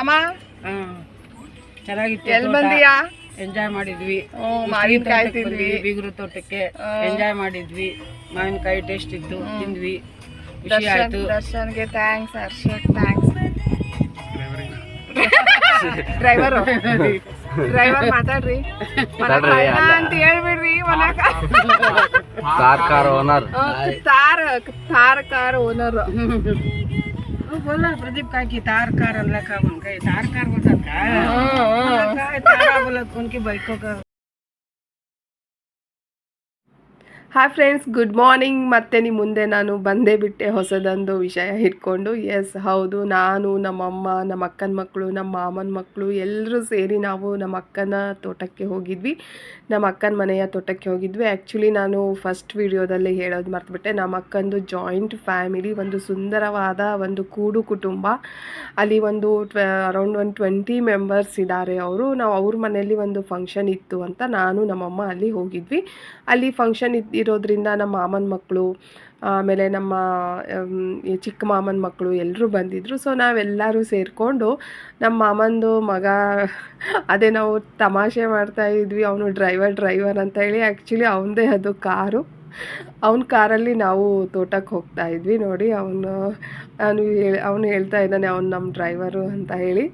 ಅಮ್ಮ ಚೆನ್ನಾಗಿತ್ತು. ಎಲ್ಲಿ ಬಂದಿಯಾ? ಎಂಜಾಯ್ ಮಾಡಿದ್ವಿ. ಮಾವಿನಕಾಯಿ ತಿಂದ್ವಿ, ಬೀಗರು ತೋಟಕ್ಕೆ ಎಂಜಾಯ್ ಮಾಡಿದ್ವಿ. ಮಾವಿನಕಾಯಿ ಟೇಸ್ಟ್ ಇತ್ತು, ತಿಂದ್ವಿ, ಖುಷಿ ಆಯ್ತು. ದರ್ಶನ್ಗೆ ಥ್ಯಾಂಕ್ಸ್, ಹರ್ಷಕ್ ಥ್ಯಾಂಕ್ಸ್. ಡ್ರೈವರ್ ಮಾತಾಡ್ರಿ ಅಂತ ಹೇಳ್ಬಿಡ್ರಿ. ಕಾರ್ ಓನರ್ ಕಾರ್ ಓನರ್ बोला प्रदीप का की तार कार अल्लाह का उनका तार कार बोलता का तारा बोला उनकी बाइकों का. Hi friends, good morning. ಮತ್ತೆ ನಿಮ್ಮ ಮುಂದೆ ನಾನು ಬಂದೇ ಬಿಟ್ಟೆ ಹೊಸದೊಂದು ವಿಷಯ ಇಟ್ಕೊಂಡು. ಎಸ್, ಹೌದು, ನಾನು, ನಮ್ಮಮ್ಮ, ನಮ್ಮ ಅಕ್ಕನ ಮಕ್ಕಳು, ನಮ್ಮ ಮಾಮನ ಮಕ್ಕಳು ಎಲ್ಲರೂ ಸೇರಿ ನಾವು ನಮ್ಮ ಅಕ್ಕನ ತೋಟಕ್ಕೆ ಹೋಗಿದ್ವಿ. ನಮ್ಮ ಅಕ್ಕನ ಮನೆಯ ತೋಟಕ್ಕೆ ಹೋಗಿದ್ವಿ. ಆ್ಯಕ್ಚುಲಿ ನಾನು ಫಸ್ಟ್ ವಿಡಿಯೋದಲ್ಲಿ ಹೇಳೋದು ಮರ್ತುಬಿಟ್ಟೆ. ನಮ್ಮ ಅಕ್ಕಂದು ಜಾಯಿಂಟ್ ಫ್ಯಾಮಿಲಿ, ಒಂದು ಸುಂದರವಾದ ಒಂದು ಕೂಡು ಕುಟುಂಬ. ಅಲ್ಲಿ ಅರೌಂಡ್ 20 ಮೆಂಬರ್ಸ್ ಇದ್ದಾರೆ. ನಾವು ಅವ್ರ ಮನೆಯಲ್ಲಿ ಒಂದು ಫಂಕ್ಷನ್ ಇತ್ತು ಅಂತ ನಾನು ನಮ್ಮಮ್ಮ ಅಲ್ಲಿ ಹೋಗಿದ್ವಿ. ಅಲ್ಲಿ ಫಂಕ್ಷನ್ ಇರೋದ್ರಿಂದ ನಮ್ಮ ಮಾಮನ ಮಕ್ಕಳು, ಆಮೇಲೆ ನಮ್ಮ ಚಿಕ್ಕ ಮಾಮನ ಮಕ್ಕಳು ಎಲ್ಲರೂ ಬಂದಿದ್ದರು. ಸೊ ನಾವೆಲ್ಲರೂ ಸೇರಿಕೊಂಡು ನಮ್ಮ ಮಾಮಂದು ಮಗ, ಅದೇ ನಾವು ತಮಾಷೆ ಮಾಡ್ತಾಯಿದ್ವಿ, ಅವನು ಡ್ರೈವರ್ ಅಂತ ಹೇಳಿ. ಆ್ಯಕ್ಚುಲಿ ಅವನದೇ ಅದು ಕಾರು. ಅವನ ಕಾರಲ್ಲಿ ನಾವು ತೋಟಕ್ಕೆ ಹೋಗ್ತಾಯಿದ್ವಿ. ನೋಡಿ, ಅವನು ಹೇಳ್ತಾ ಇದ್ದಾನೆ ಅವನು ನಮ್ಮ ಡ್ರೈವರು ಅಂತ ಹೇಳಿ.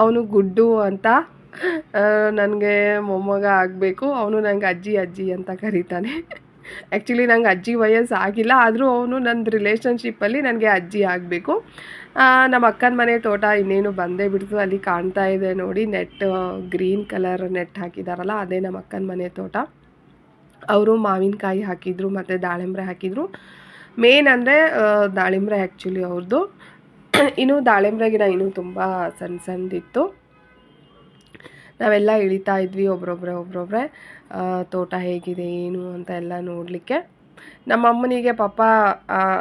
ಅವನು ಗುಡ್ಡು ಅಂತ, ನನಗೆ ಮೊಮ್ಮಗ ಆಗಬೇಕು. ಅವನು ನನಗೆ ಅಜ್ಜಿ ಅಂತ ಕರೀತಾನೆ. ಆ್ಯಕ್ಚುಲಿ ನಂಗೆ ಅಜ್ಜಿ ವಯಸ್ಸು ಆಗಿಲ್ಲ, ಆದರೂ ಅವನು ನನ್ನ ರಿಲೇಷನ್ಶಿಪ್ಪಲ್ಲಿ ನನಗೆ ಅಜ್ಜಿ ಆಗಬೇಕು. ನಮ್ಮ ಅಕ್ಕನ ಮನೆ ತೋಟ ಇನ್ನೇನು ಬಂದೇ ಬಿಡ್ತು. ಅಲ್ಲಿ ಕಾಣ್ತಾ ಇದೆ ನೋಡಿ, ಗ್ರೀನ್ ಕಲರ್ ನೆಟ್ ಹಾಕಿದಾರಲ್ಲ, ಅದೇ ನಮ್ಮ ಅಕ್ಕನ ಮನೆ ತೋಟ. ಅವರು ಮಾವಿನಕಾಯಿ ಹಾಕಿದರು ಮತ್ತು ದಾಳಿಂಬ್ರೆ ಹಾಕಿದರು. ಮೇನ್ ಅಂದರೆ ದಾಳಿಂಬ್ರೆ ಆ್ಯಕ್ಚುಲಿ ಅವ್ರದ್ದು. ಇನ್ನು ದಾಳಿಂಬ್ರೆ ಗಿಡ ಇನ್ನೂ ತುಂಬ ಸಣ್ಣದಿತ್ತು. ನಾವೆಲ್ಲ ಇಳಿತಾ ಇದ್ವಿ ಒಬ್ರೊಬ್ರೆ ತೋಟ ಹೇಗಿದೆ ಏನು ಅಂತ ಎಲ್ಲ ನೋಡಲಿಕ್ಕೆ. ನಮ್ಮ ಅಮ್ಮನಿಗೆ ಪಾಪ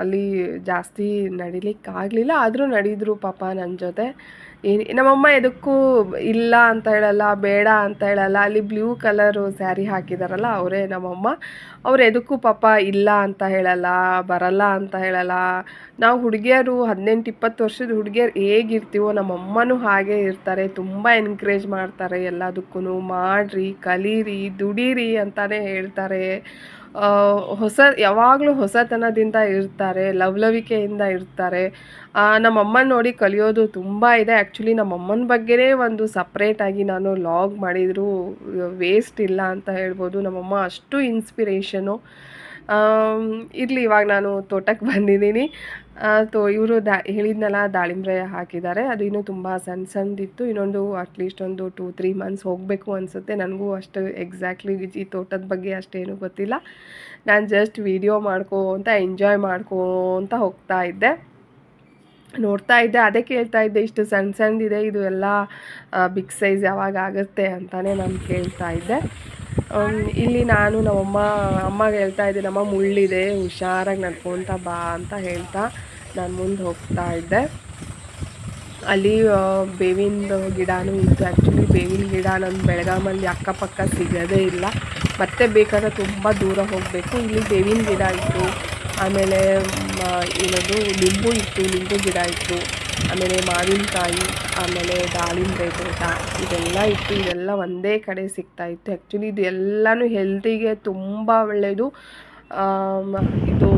ಅಲ್ಲಿ ಜಾಸ್ತಿ ನಡಿಲಿಕ್ಕಾಗಲಿಲ್ಲ, ಆದರೂ ನಡೀದ್ರು ಪಾಪ ನನ್ನ ಜೊತೆ. ನಮ್ಮಮ್ಮ ಎದಕ್ಕೂ ಇಲ್ಲ ಅಂತ ಹೇಳಲ್ಲ, ಬೇಡ ಅಂತ ಹೇಳಲ್ಲ. ಅಲ್ಲಿ ಬ್ಲೂ ಕಲರು ಸ್ಯಾರಿ ಹಾಕಿದಾರಲ್ಲ ಅವರೇ ನಮ್ಮಮ್ಮ. ಅವ್ರು ಎದಕ್ಕೂ ಪಾಪ ಇಲ್ಲ ಅಂತ ಹೇಳಲ್ಲ, ಬರಲ್ಲ ಅಂತ ಹೇಳಲ್ಲ. ನಾವು ಹುಡುಗಿಯರು 18-20 ವರ್ಷದ ಹುಡುಗಿಯರು ಹೇಗಿರ್ತೀವೋ ನಮ್ಮಮ್ಮನೂ ಹಾಗೆ ಇರ್ತಾರೆ. ತುಂಬ ಎನ್ಕರೇಜ್ ಮಾಡ್ತಾರೆ ಎಲ್ಲದಕ್ಕೂ. ಮಾಡಿರಿ, ಕಲೀರಿ, ದುಡೀರಿ ಅಂತಲೇ ಹೇಳ್ತಾರೆ. ಯಾವಾಗಲೂ ಹೊಸತನದಿಂದ ಇರ್ತಾರೆ, ಲವಲವಿಕೆಯಿಂದ ಇರ್ತಾರೆ. ನಮ್ಮಮ್ಮನ ನೋಡಿ ಕಲಿಯೋದು ತುಂಬ ಇದೆ. ಆ್ಯಕ್ಚುಲಿ ನಮ್ಮಮ್ಮನ ಬಗ್ಗೆನೇ ಒಂದು ಸಪ್ರೇಟಾಗಿ ನಾನು ಲಾಗ್ ಮಾಡಿದರೂ ವೇಸ್ಟ್ ಇಲ್ಲ ಅಂತ ಹೇಳ್ಬೋದು. ನಮ್ಮಮ್ಮ ಅಷ್ಟು ಇನ್ಸ್ಪಿರೇಷನು. ಇರಲಿ, ಇವಾಗ ನಾನು ತೋಟಕ್ಕೆ ಬಂದಿದ್ದೀನಿ. ಇವರು ಹೇಳಿದ್ನಲ್ಲ, ದಾಳಿಂಬ್ರೆ ಹಾಕಿದ್ದಾರೆ. ಅದು ಇನ್ನೂ ತುಂಬ ಸಣ್ಣದಿತ್ತು. ಇನ್ನೊಂದು ಅಟ್ಲೀಸ್ಟ್ ಒಂದು 2-3 ಮಂತ್ಸ್ ಹೋಗಬೇಕು ಅನಿಸುತ್ತೆ. ನನಗೂ ಅಷ್ಟು ಎಕ್ಸಾಕ್ಟ್ಲಿ ಈ ತೋಟದ ಬಗ್ಗೆ ಅಷ್ಟೇನು ಗೊತ್ತಿಲ್ಲ. ನಾನು ಜಸ್ಟ್ ವಿಡಿಯೋ ಎಂಜಾಯ್ ಮಾಡ್ಕೊತ ಹೋಗ್ತಾ ಇದ್ದೆ, ನೋಡ್ತಾ ಇದ್ದೆ. ಅದೇ ಕೇಳ್ತಾ ಇದ್ದೆ, ಇಷ್ಟು ಸಣ್ಣದಿದೆ, ಇದು ಎಲ್ಲ ಬಿಗ್ ಸೈಜ್ ಯಾವಾಗ ಆಗುತ್ತೆ ಅಂತಲೇ ನಾನು ಕೇಳ್ತಾ ಇದ್ದೆ. ಇಲ್ಲಿ ನಾನು ಅಮ್ಮಗೆ ಹೇಳ್ತಾ ಇದ್ದೀನಿ, ಅಮ್ಮ ಮುಳ್ಳಿದೆ, ಹುಷಾರಾಗಿ ನಡ್ಕೊತ ಬಾ ಅಂತ ಹೇಳ್ತಾ ನಾನು ಮುಂದೆ ಹೋಗ್ತಾ ಇದ್ದೆ. ಅಲ್ಲಿ ಬೇವಿನ ಗಿಡನೂ ಇತ್ತು. ಆ್ಯಕ್ಚುಲಿ ಬೇವಿನ ಗಿಡ ನಮ್ಮ ಬೆಳಗಾಮಲ್ಲಿ ಅಕ್ಕಪಕ್ಕ ಸಿಗೋದೇ ಇಲ್ಲ, ಮತ್ತೆ ಬೇಕಾದ್ರೆ ತುಂಬ ದೂರ ಹೋಗಬೇಕು. ಇಲ್ಲಿ ಬೇವಿನ ಗಿಡ ಇತ್ತು, ಆಮೇಲೆ ಲಿಂಬು ಗಿಡ ಇತ್ತು, ಆಮೇಲೆ ಮಾವಿನಕಾಯಿ, ಆಮೇಲೆ ದಾಳಿಂಬೆ ತೋಟ, ಇದೆಲ್ಲ ಇತ್ತು. ಇದೆಲ್ಲ ಒಂದೇ ಕಡೆ ಸಿಗ್ತಾಯಿತ್ತು. ಆ್ಯಕ್ಚುಲಿ ಇದು ಎಲ್ಲನೂ ಹೆಲ್ತಿಗೆ ತುಂಬ ಒಳ್ಳೆಯದು. ಇದು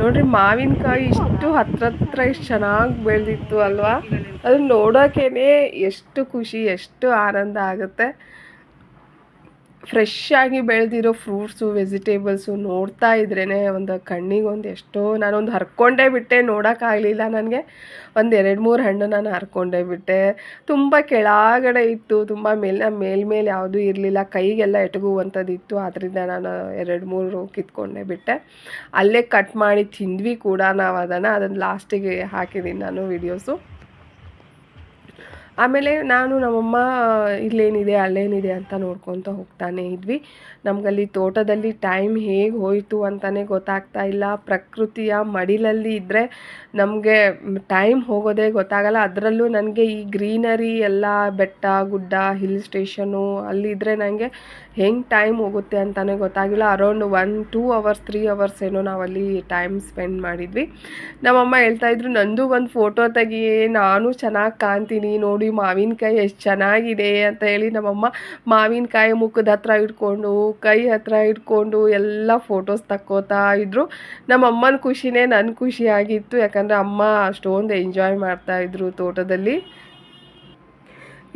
ನೋಡ್ರಿ, ಮಾವಿನಕಾಯಿ ಇಷ್ಟು ಹತ್ರ ಎಷ್ಟು ಚೆನ್ನಾಗಿ ಬೆಳೆದಿತ್ತು ಅಲ್ವಾ. ಅದನ್ನ ನೋಡೋಕ್ಕೇ ಎಷ್ಟು ಖುಷಿ, ಎಷ್ಟು ಆನಂದ ಆಗುತ್ತೆ. ಫ್ರೆಶ್ ಆಗಿ ಬೆಳೆದಿರೋ ಫ್ರೂಟ್ಸು, ವೆಜಿಟೇಬಲ್ಸು ನೋಡ್ತಾ ಇದ್ರೇ ಒಂದು ಕಣ್ಣಿಗೊಂದು ಎಷ್ಟೋ. ನಾನೊಂದು ಹರ್ಕೊಂಡೇ ಬಿಟ್ಟೆ, ನೋಡೋಕ್ಕಾಗಲಿಲ್ಲ ನನಗೆ. 2-3 ಹಣ್ಣು ನಾನು ಹರ್ಕೊಂಡೇ ಬಿಟ್ಟೆ. ತುಂಬ ಕೆಳಗಡೆ ಇತ್ತು, ತುಂಬ ಮೇಲ್ಮೇಲೆ ಯಾವುದೂ ಇರಲಿಲ್ಲ, ಕೈಗೆಲ್ಲ ಎಟಗುವಂಥದ್ದಿತ್ತು. ಆದ್ದರಿಂದ ನಾನು 2-3 ಕಿತ್ಕೊಂಡೇ ಬಿಟ್ಟೆ. ಅಲ್ಲೇ ಕಟ್ ಮಾಡಿ ತಿಂದ್ವಿ ಕೂಡ ನಾವು ಅದನ್ನು ಲಾಸ್ಟಿಗೆ ಹಾಕಿದ್ದೀನಿ ನಾನು ವಿಡಿಯೋಸು. ಆಮೇಲೆ ನಾನು ನಮ್ಮಮ್ಮ ಇಲ್ಲೇನಿದೆ ಅಲ್ಲೇನಿದೆ ಅಂತ ನೋಡ್ಕೊತ ಹೋಗ್ತಾನೆ ಇದ್ವಿ. ನಮಗಲ್ಲಿ ತೋಟದಲ್ಲಿ ಟೈಮ್ ಹೇಗೆ ಹೋಯಿತು ಅಂತಲೇ ಗೊತ್ತಾಗ್ತಾ ಇಲ್ಲ. ಪ್ರಕೃತಿಯ ಮಡಿಲಲ್ಲಿ ಇದ್ದರೆ ನಮಗೆ ಟೈಮ್ ಹೋಗೋದೇ ಗೊತ್ತಾಗಲ್ಲ. ಅದರಲ್ಲೂ ನನಗೆ ಈ ಗ್ರೀನರಿ ಎಲ್ಲ, ಬೆಟ್ಟ ಗುಡ್ಡ, ಹಿಲ್ ಸ್ಟೇಷನು ಅಲ್ಲಿದ್ದರೆ ನನಗೆ ಹೆಂಗೆ ಟೈಮ್ ಹೋಗುತ್ತೆ ಅಂತಲೇ ಗೊತ್ತಾಗಿಲ್ಲ. ಅರೌಂಡ್ 1-2 ಅವರ್ಸ್ 3 ಅವರ್ಸ್ ಏನೋ ನಾವಲ್ಲಿ ಟೈಮ್ ಸ್ಪೆಂಡ್ ಮಾಡಿದ್ವಿ. ನಮ್ಮಮ್ಮ ಹೇಳ್ತಾಯಿದ್ರು, ನಂದು ಒಂದು ಫೋಟೋ ತೆಗಿ, ನಾನು ಚೆನ್ನಾಗಿ ಕಾಣ್ತೀನಿ ನೋಡಿ, ನೋಡಿ ಮಾವಿನಕಾಯಿ ಎಷ್ಟು ಚೆನ್ನಾಗಿದೆ ಅಂತ ಹೇಳಿ ನಮ್ಮಮ್ಮ ಮಾವಿನಕಾಯಿ ಮುಖದ ಹತ್ರ ಇಟ್ಕೊಂಡು ಕೈ ಹತ್ರ ಇಟ್ಕೊಂಡು ಎಲ್ಲ ಫೋಟೋಸ್ ತಕ್ಕೋತಾ ಇದ್ರು. ನಮ್ಮಮ್ಮನ ಖುಷಿನೇ ನನ್ನ ಖುಷಿ ಆಗಿತ್ತು, ಯಾಕಂದರೆ ಅಮ್ಮ ಅಷ್ಟೊಂದು ಎಂಜಾಯ್ ಮಾಡ್ತಾಯಿದ್ರು ತೋಟದಲ್ಲಿ.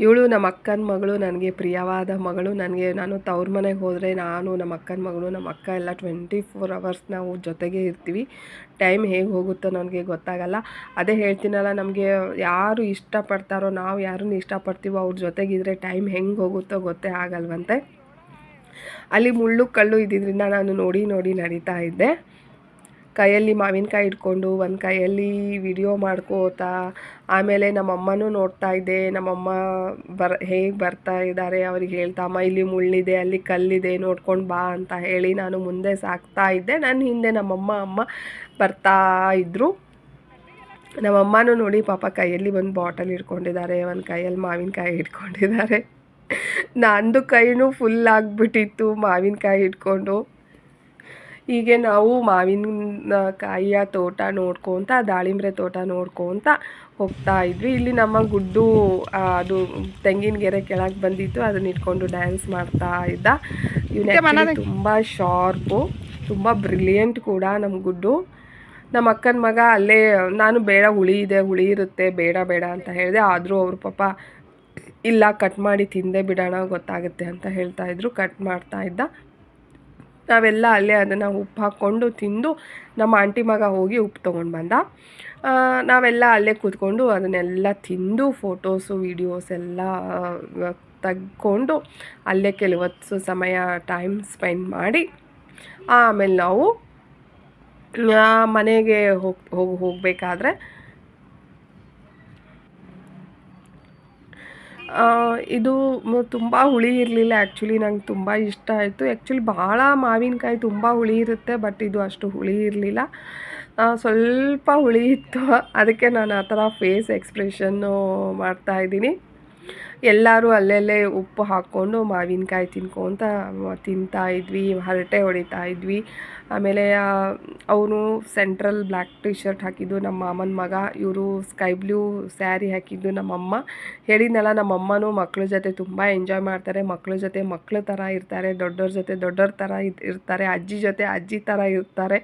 ಇವಳು ನಮ್ಮ ಅಕ್ಕನ ಮಗಳು, ನನಗೆ ಪ್ರಿಯವಾದ ಮಗಳು. ನಾನು ತವ್ರ ಮನೆಗೆ ಹೋದರೆ ನಾನು ನಮ್ಮ ಅಕ್ಕನ ಮಗಳು ನಮ್ಮ ಅಕ್ಕ ಎಲ್ಲ 24 hours ನಾವು ಜೊತೆಗೆ ಇರ್ತೀವಿ. ಟೈಮ್ ಹೇಗೆ ಹೋಗುತ್ತೋ ನನಗೆ ಗೊತ್ತಾಗಲ್ಲ. ಅದೇ ಹೇಳ್ತೀನಲ್ಲ, ನಮಗೆ ಯಾರು ಇಷ್ಟಪಡ್ತಾರೋ, ನಾವು ಯಾರನ್ನು ಇಷ್ಟಪಡ್ತೀವೋ ಅವ್ರ ಜೊತೆಗಿದ್ರೆ ಟೈಮ್ ಹೆಂಗೆ ಹೋಗುತ್ತೋ ಗೊತ್ತೇ ಆಗಲ್ವಂತೆ. ಅಲ್ಲಿ ಮುಳ್ಳು ಕಲ್ಲು ಇದ್ದಿದ್ದರಿಂದ ನಾನು ನೋಡಿ ನಡೀತಾ ಇದ್ದೆ. ಕೈಯಲ್ಲಿ ಮಾವಿನಕಾಯಿ ಇಟ್ಕೊಂಡು ಒಂದು ಕೈಯಲ್ಲಿ ವಿಡಿಯೋ ಮಾಡ್ಕೋತಾ, ಆಮೇಲೆ ನಮ್ಮಮ್ಮನೂ ನೋಡ್ತಾ ಇದ್ದೆ. ನಮ್ಮಮ್ಮ ಹೇಗೆ ಬರ್ತಾ ಇದ್ದಾರೆ ಅವ್ರಿಗೆ ಹೇಳ್ತಾ, ಅಮ್ಮ ಇಲ್ಲಿ ಮುಳ್ಳಿದೆ, ಅಲ್ಲಿ ಕಲ್ಲಿದೆ, ನೋಡ್ಕೊಂಡು ಬಾ ಅಂತ ಹೇಳಿ ನಾನು ಮುಂದೆ ಸಾಕ್ತಾ ಇದ್ದೆ. ನನ್ನ ಹಿಂದೆ ಅಮ್ಮ ಬರ್ತಾ ಇದ್ದರು. ನಮ್ಮಮ್ಮನೂ ನೋಡಿ ಪಾಪ ಕೈಯಲ್ಲಿ ಒಂದು ಬಾಟಲ್ ಇಟ್ಕೊಂಡಿದ್ದಾರೆ, ಒಂದು ಕೈಯಲ್ಲಿ ಮಾವಿನಕಾಯಿ ಇಟ್ಕೊಂಡಿದ್ದಾರೆ. ನಂದು ಕೈನೂ ಫುಲ್ ಆಗಿಬಿಟ್ಟಿತ್ತು ಮಾವಿನಕಾಯಿ ಇಟ್ಕೊಂಡು. ಹೀಗೆ ನಾವು ಮಾವಿನಕಾಯಿಯ ತೋಟ ನೋಡ್ಕೊತ, ದಾಳಿಂಬ್ರೆ ತೋಟ ನೋಡ್ಕೊತ ಹೋಗ್ತಾ ಇದ್ವಿ. ಇಲ್ಲಿ ನಮ್ಮ ಗುಡ್ಡು ಅದು ತೆಂಗಿನ ಗೆರೆ ಕೆಳಗೆ ಬಂದಿತ್ತು, ಅದನ್ನ ಇಟ್ಕೊಂಡು ಡ್ಯಾನ್ಸ್ ಮಾಡ್ತಾ ಇದ್ದ. ಇವನೇ ತುಂಬ ಶಾರ್ಪು, ತುಂಬ ಬ್ರಿಲಿಯಂಟ್ ಕೂಡ ನಮ್ಮ ಗುಡ್ಡು. ನಮ್ಮ ಅಕ್ಕನ ಮಗ ಅಲ್ಲೇ, ನಾನು ಬೇಡ ಹುಳಿ ಇರುತ್ತೆ ಬೇಡ ಅಂತ ಹೇಳಿದೆ. ಆದರೂ ಅವರು ಪಾಪ ಇಲ್ಲ ಕಟ್ ಮಾಡಿ ತಿಂದೇ ಬಿಡೋಣ ಗೊತ್ತಾಗುತ್ತೆ ಅಂತ ಹೇಳ್ತಾಯಿದ್ರು. ಕಟ್ ಮಾಡ್ತಾ ಇದ್ದ. ನಾವೆಲ್ಲ ಅಲ್ಲೇ ಅದನ್ನು ಉಪ್ಪು ಹಾಕ್ಕೊಂಡು ತಿಂದು, ನಮ್ಮ ಆಂಟಿ ಮಗ ಹೋಗಿ ಉಪ್ಪು ತೊಗೊಂಡು ಬಂದ. ನಾವೆಲ್ಲ ಅಲ್ಲೇ ಕೂತ್ಕೊಂಡು ಅದನ್ನೆಲ್ಲ ತಿಂದು ಫೋಟೋಸು ವೀಡಿಯೋಸ್ ಎಲ್ಲ ತೆಗ್ಕೊಂಡು ಅಲ್ಲೇ ಕೆಲವತ್ತು ಸಮಯ ಟೈಮ್ ಸ್ಪೆಂಡ್ ಮಾಡಿ ಆಮೇಲೆ ನಾವು ಮನೆಗೆ ಹೋಗಬೇಕಾದ್ರೆ ಇದು ತುಂಬ ಹುಳಿ ಇರಲಿಲ್ಲ. ಆ್ಯಕ್ಚುಲಿ ನಂಗೆ ತುಂಬ ಇಷ್ಟ ಆಯಿತು. ಆ್ಯಕ್ಚುಲಿ ಭಾಳ ಮಾವಿನಕಾಯಿ ತುಂಬ ಹುಳಿ ಇರುತ್ತೆ, ಬಟ್ ಇದು ಅಷ್ಟು ಹುಳಿ ಇರಲಿಲ್ಲ, ಸ್ವಲ್ಪ ಹುಳಿ ಇತ್ತು. ಅದಕ್ಕೆ ನಾನು ಆ ಥರ ಫೇಸ್ ಎಕ್ಸ್ಪ್ರೆಷನ್ನು ಮಾಡ್ತಾಯಿದ್ದೀನಿ. ಎಲ್ಲರೂ ಅಲ್ಲಲ್ಲೇ ಉಪ್ಪು ಹಾಕ್ಕೊಂಡು ಮಾವಿನಕಾಯಿ ತಿಂತಾ ಇದ್ವಿ, ಹರಟೆ ಹೊಡಿತಾ ಇದ್ವಿ. ಆಮೇಲೆ ಅವನು ಸೆಂಟ್ರಲ್ ಬ್ಲ್ಯಾಕ್ ಟಿ ಶರ್ಟ್ ಹಾಕಿದ್ದು ನಮ್ಮ ಮಾಮನ ಮಗ, ಇವರು ಸ್ಕೈ ಬ್ಲೂ ಸ್ಯಾರಿ ಹಾಕಿದ್ದು ನಮ್ಮಮ್ಮ. ಹೇಳಿದ್ನಲ್ಲ, ನಮ್ಮಮ್ಮನೂ ಮಕ್ಳ ಜೊತೆ ತುಂಬ ಎಂಜಾಯ್ ಮಾಡ್ತಾರೆ. ಮಕ್ಳ ಜೊತೆ ಮಕ್ಳ ಥರ ಇರ್ತಾರೆ, ದೊಡ್ಡವ್ರ ಜೊತೆ ದೊಡ್ಡವ್ರ ಥರ ಇರ್ತಾರೆ, ಅಜ್ಜಿ ಜೊತೆ ಅಜ್ಜಿ ಥರ ಇರ್ತಾರೆ.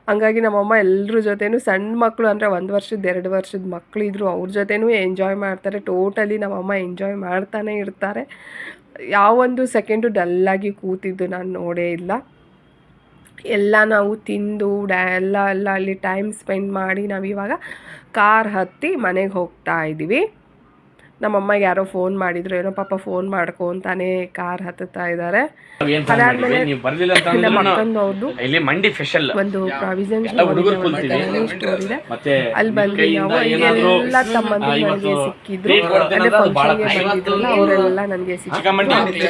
ಹಂಗಾಗಿ ನಮ್ಮಮ್ಮ ಎಲ್ಲರ ಜೊತೆನೂ, ಸಣ್ಣ ಮಕ್ಕಳು ಅಂದರೆ 1 ವರ್ಷದ 2 ವರ್ಷದ ಮಕ್ಕಳಿದ್ರು ಅವ್ರ ಜೊತೆನೂ ಎಂಜಾಯ್ ಮಾಡ್ತಾರೆ. ಟೋಟಲಿ ನಮ್ಮಮ್ಮ ಎಂಜಾಯ್ ಮಾಡ್ತಾನೆ ಇರ್ತಾರೆ. ಯಾವೊಂದು ಸೆಕೆಂಡು ಡಲ್ಲಾಗಿ ಕೂತಿದ್ದು ನಾನು ನೋಡೇ ಇಲ್ಲ. ಎಲ್ಲ ನಾವು ತಿಂದು ಎಲ್ಲ ಅಲ್ಲಿ ಟೈಮ್ ಸ್ಪೆಂಡ್ ಮಾಡಿ ನಾವಿವಾಗ ಕಾರ್ ಹತ್ತಿ ಮನೆಗೆ ಹೋಗ್ತಾ ಇದ್ದೀವಿ. ನಮ್ಮಮ್ಮಗೆ ಯಾರೋ ಫೋನ್ ಮಾಡಿದ್ರು, ಏನೋ ಪಾಪ ಫೋನ್ ಮಾಡ್ಕೊಂತಾನೆ ಕಾರ್ ಹತ್ತುತ್ತಾ ಇದ್ದಾರೆ. ಅದಾದ್ಮೇಲೆ ನಮ್ಮ ಅಕ್ಕಂದವ್ರದ್ದು ಒಂದು ಪ್ರಾವಿಷನ್ ಸ್ಟೋರ್ ಇದೆ, ಅಲ್ಲಿ ಬಂದು ನಾವು ಎಲ್ಲ ತಮ್ಮಂದಿರು ನನಗೆ ಸಿಕ್ಕಿದ್ರು. ಅಂದರೆ ಫಂಕ್ಷನ್ಗೆ ಬಂದಿದ್ರಲ್ಲ ಅವರೆಲ್ಲ ನನಗೆ ಸಿಕ್ಕಿದ್ರು.